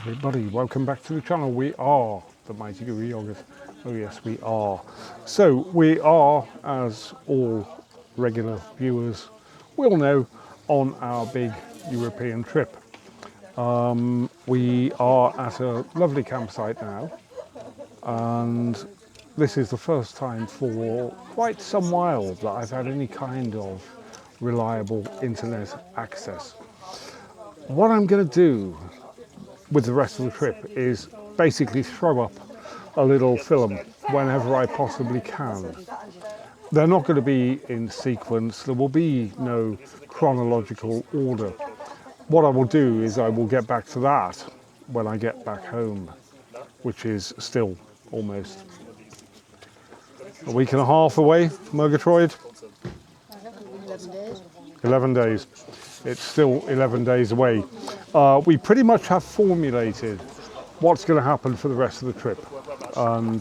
everybody, welcome back to the channel. We are the Mighty Guru Yogurt. Oh yes, we are. So we are, as all regular viewers will know, on our big European trip. We are at a lovely campsite now, and this is the first time for quite some while that I've had any kind of reliable internet access. What I'm going to do with the rest of the trip is basically throw up a little film whenever I possibly can. They're not going to be in sequence, there will be no chronological order. What I will do is I will get back to that when I get back home, which is still almost a week and a half away, Murgatroyd? 11 days. It's still 11 days away. We pretty much have formulated what's going to happen for the rest of the trip, and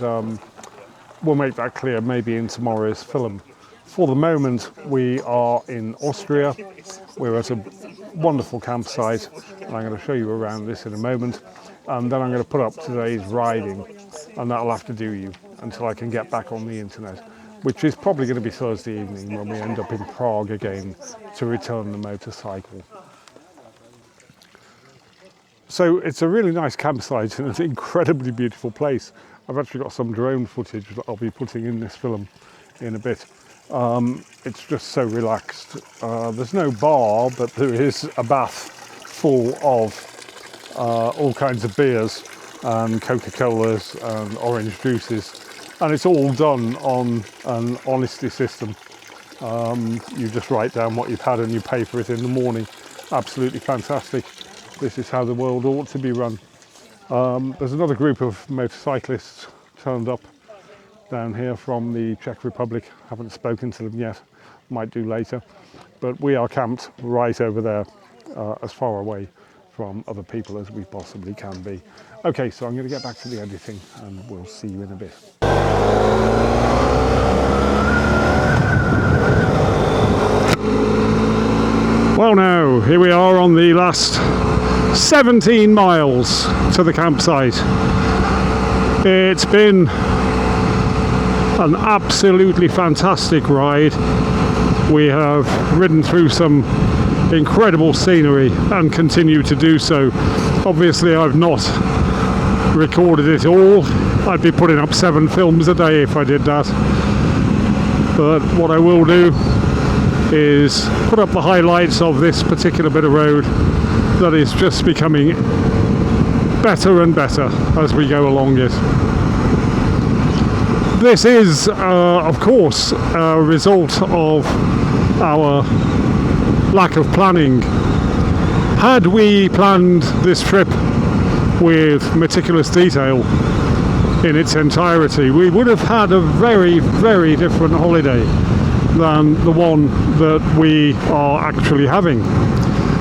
we'll make that clear maybe in tomorrow's film. For the moment, we are in Austria. We're at a wonderful campsite, and I'm going to show you around this in a moment, and then I'm going to put up today's riding, and that'll have to do you until I can get back on the internet, which is probably going to be Thursday evening when we end up in Prague again to return the motorcycle. So it's a really nice campsite and an incredibly beautiful place. I've actually got some drone footage that I'll be putting in this film in a bit. It's just so relaxed. There's no bar, but there is a bath full of all kinds of beers and Coca-Colas and orange juices. And it's all done on an honesty system. You just write down what you've had and you pay for it in the morning. Absolutely fantastic. This is how the world ought to be run. There's another group of motorcyclists turned up down here from the Czech Republic. Haven't spoken to them yet, might do later. But we are camped right over there, as far away from other people as we possibly can be. Okay, so I'm going to get back to the editing and we'll see you in a bit. Well now, here we are on the last 17 miles to the campsite. It's been an absolutely fantastic ride. We have ridden through some incredible scenery and continue to do so. Obviously I've not recorded it all. I'd be putting up 7 films a day if I did that. But what I will do is put up the highlights of this particular bit of road that is just becoming better and better as we go along it. This is, of course, a result of our lack of planning. Had we planned this trip with meticulous detail in its entirety, we would have had a very, very different holiday than the one that we are actually having.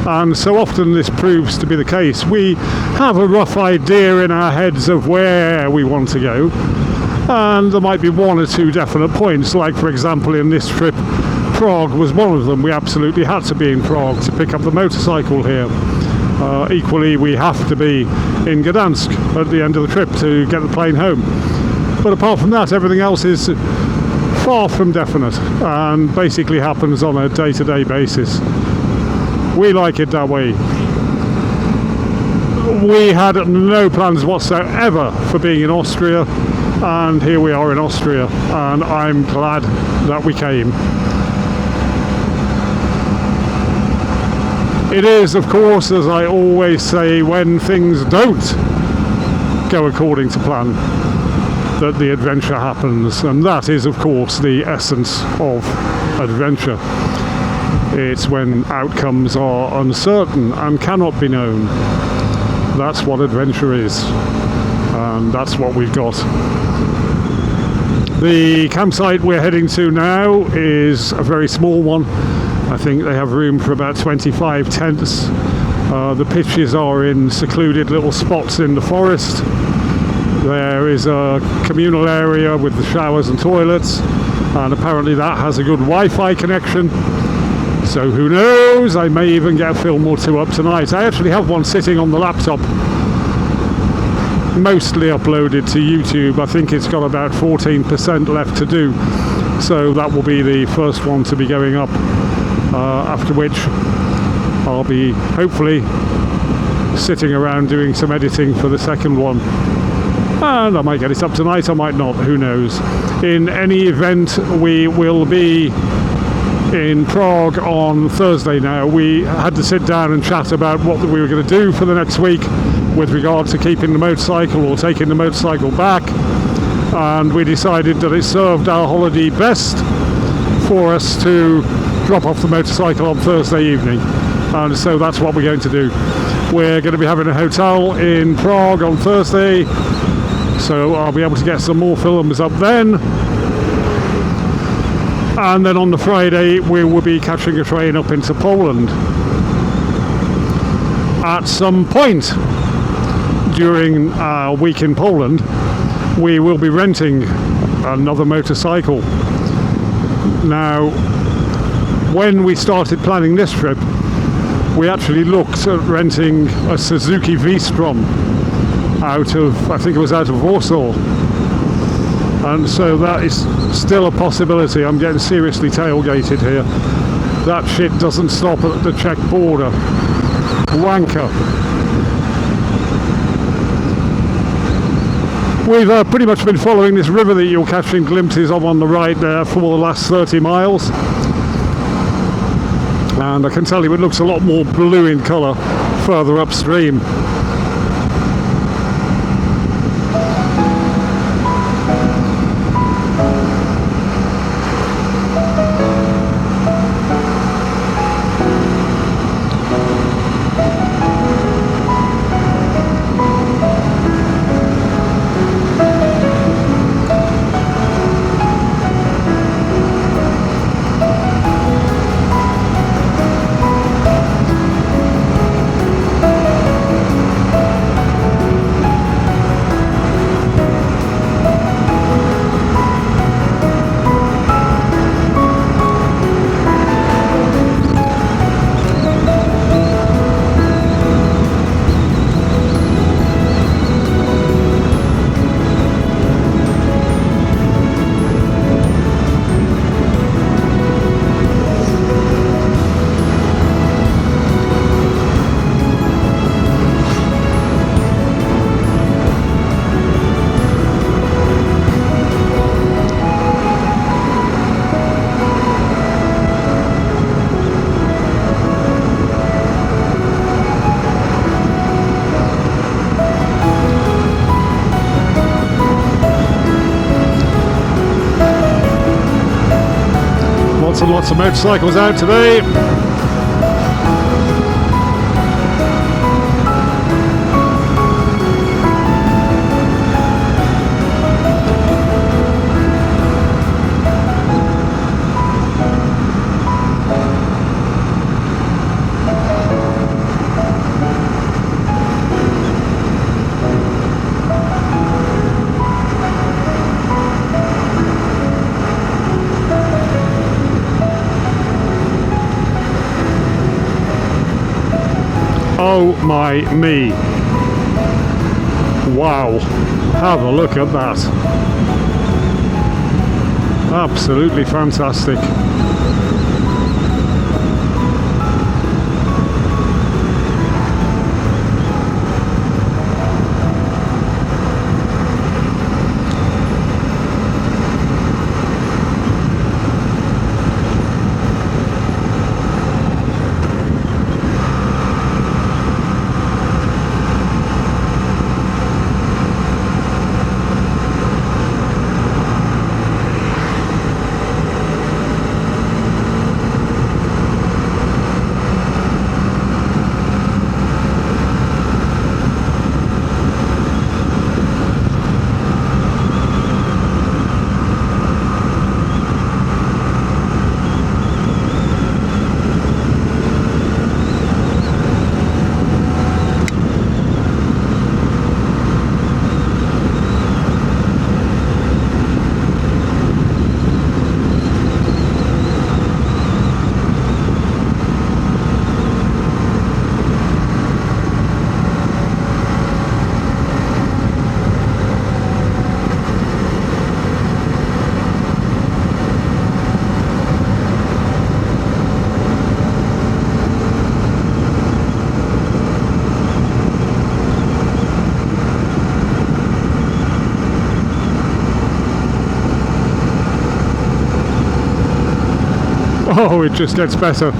And so often this proves to be the case. We have a rough idea in our heads of where we want to go, and there might be 1 or 2 definite points, like for example in this trip Prague was one of them. We absolutely had to be in Prague to pick up the motorcycle here. Equally, we have to be in Gdansk at the end of the trip to get the plane home. But apart from that, everything else is far from definite and basically happens on a day-to-day basis. We like it that way. We had no plans whatsoever for being in Austria, and here we are in Austria, and I'm glad that we came. It is, of course, as I always say, when things don't go according to plan that the adventure happens, and that is, of course, the essence of adventure. It's when outcomes are uncertain and cannot be known. That's what adventure is, and that's what we've got. The campsite we're heading to now is a very small one. I think they have room for about 25 tents. The pitches are in secluded little spots in the forest. There is a communal area with the showers and toilets, and apparently that has a good Wi-Fi connection. So who knows, I may even get a film or 2 up tonight. I actually have one sitting on the laptop mostly uploaded to YouTube. I think it's got about 14% left to do, so that will be the first one to be going up, after which I'll be hopefully sitting around doing some editing for the second one, and I might get it up tonight, I might not, who knows. In any event, we will be in Prague on Thursday now. We had to sit down and chat about what we were going to do for the next week with regard to keeping the motorcycle or taking the motorcycle back, and we decided that it served our holiday best for us to drop off the motorcycle on Thursday evening, and so that's what we're going to do. We're going to be having a hotel in Prague on Thursday, so I'll be able to get some more films up then. And then on the Friday we will be catching a train up into Poland. At some point during our week in Poland, we will be renting another motorcycle. Now, when we started planning this trip, we actually looked at renting a Suzuki V-Strom out of, I think it was out of Warsaw. And so that is still a possibility. I'm getting seriously tailgated here. That shit doesn't stop at the Czech border. Wanker. We've pretty much been following this river that you're catching glimpses of on the right there for the last 30 miles. And I can tell you it looks a lot more blue in colour further upstream. Lots of motorcycles out today. Oh my me. Wow. Have a look at that. Absolutely fantastic. Oh, it just gets better.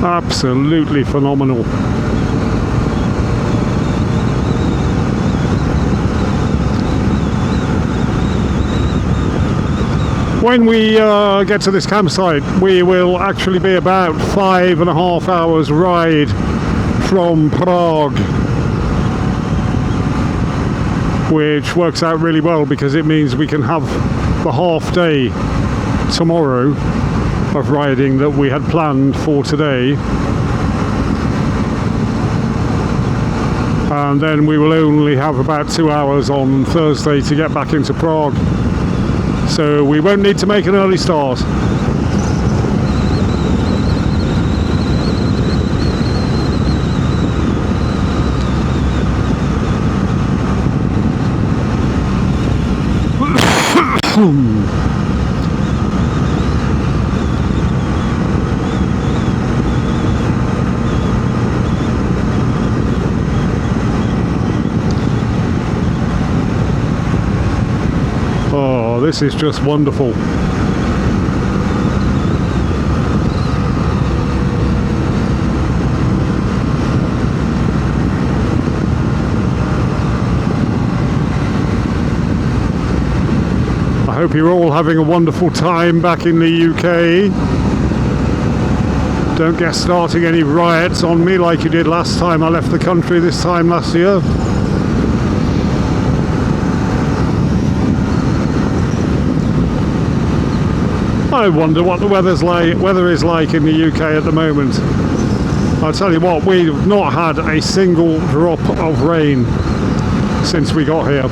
Absolutely phenomenal. When we get to this campsite, we will actually be about 5.5 hours ride from Prague, which works out really well because it means we can have the half day tomorrow of riding that we had planned for today, and then we will only have about 2 hours on Thursday to get back into Prague, so we won't need to make an early start. Oh, this is just wonderful. I hope you're all having a wonderful time back in the UK. Don't get starting any riots on me like you did last time I left the country this time last year. I wonder what the weather is like in the UK at the moment. I'll tell you what, we've not had a single drop of rain since we got here.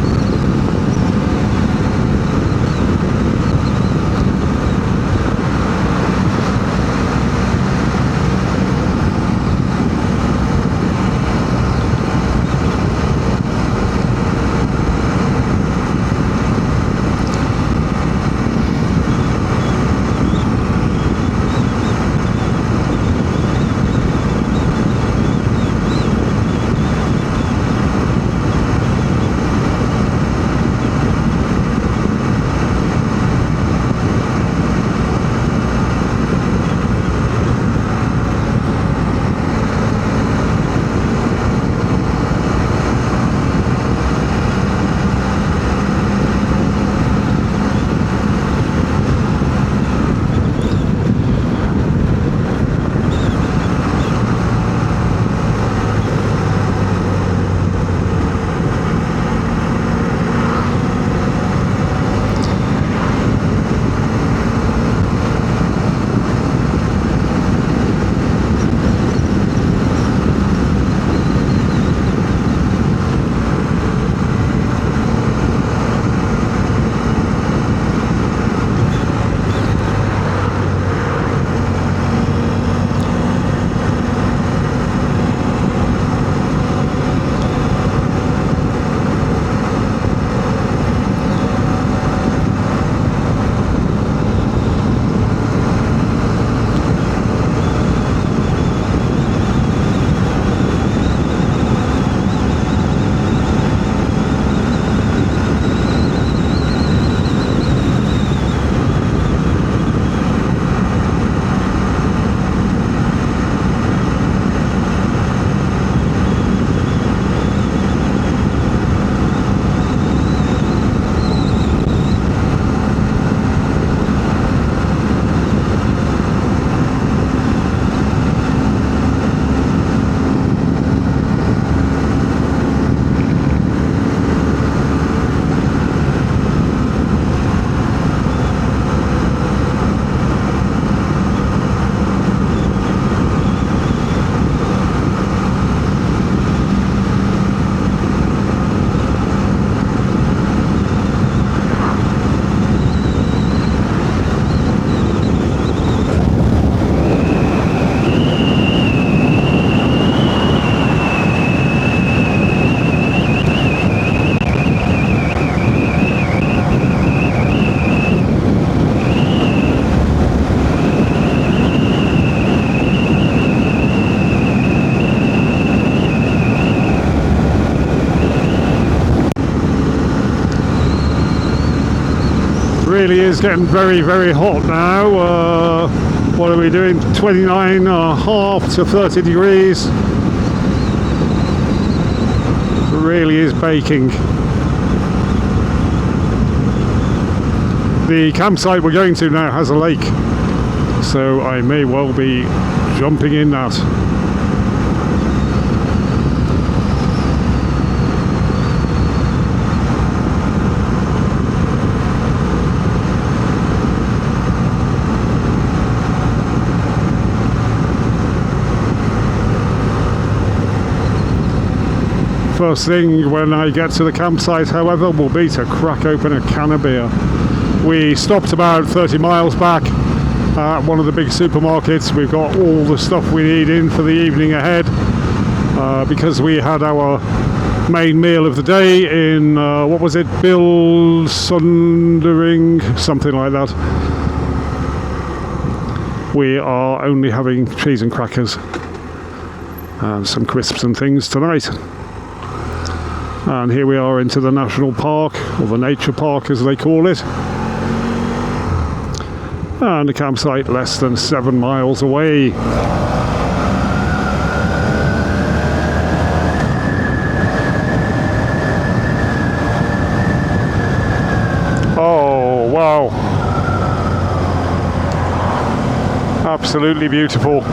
really is getting very, very hot now. What are we doing? 29.5 to 30 degrees. It really is baking. The campsite we're going to now has a lake, so I may well be jumping in that. First thing when I get to the campsite, however, will be to crack open a can of beer. We stopped about 30 miles back at one of the big supermarkets. We've got all the stuff we need in for the evening ahead because we had our main meal of the day in, what was it, Bill Sundering, something like that. We are only having cheese and crackers and some crisps and things tonight. And here we are into the national park, or the nature park as they call it. And the campsite less than 7 miles away. Oh, wow. Absolutely beautiful.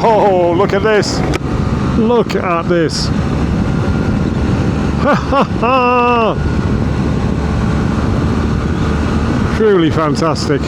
Oh, look at this. Look at this. Ha ha ha! Truly fantastic.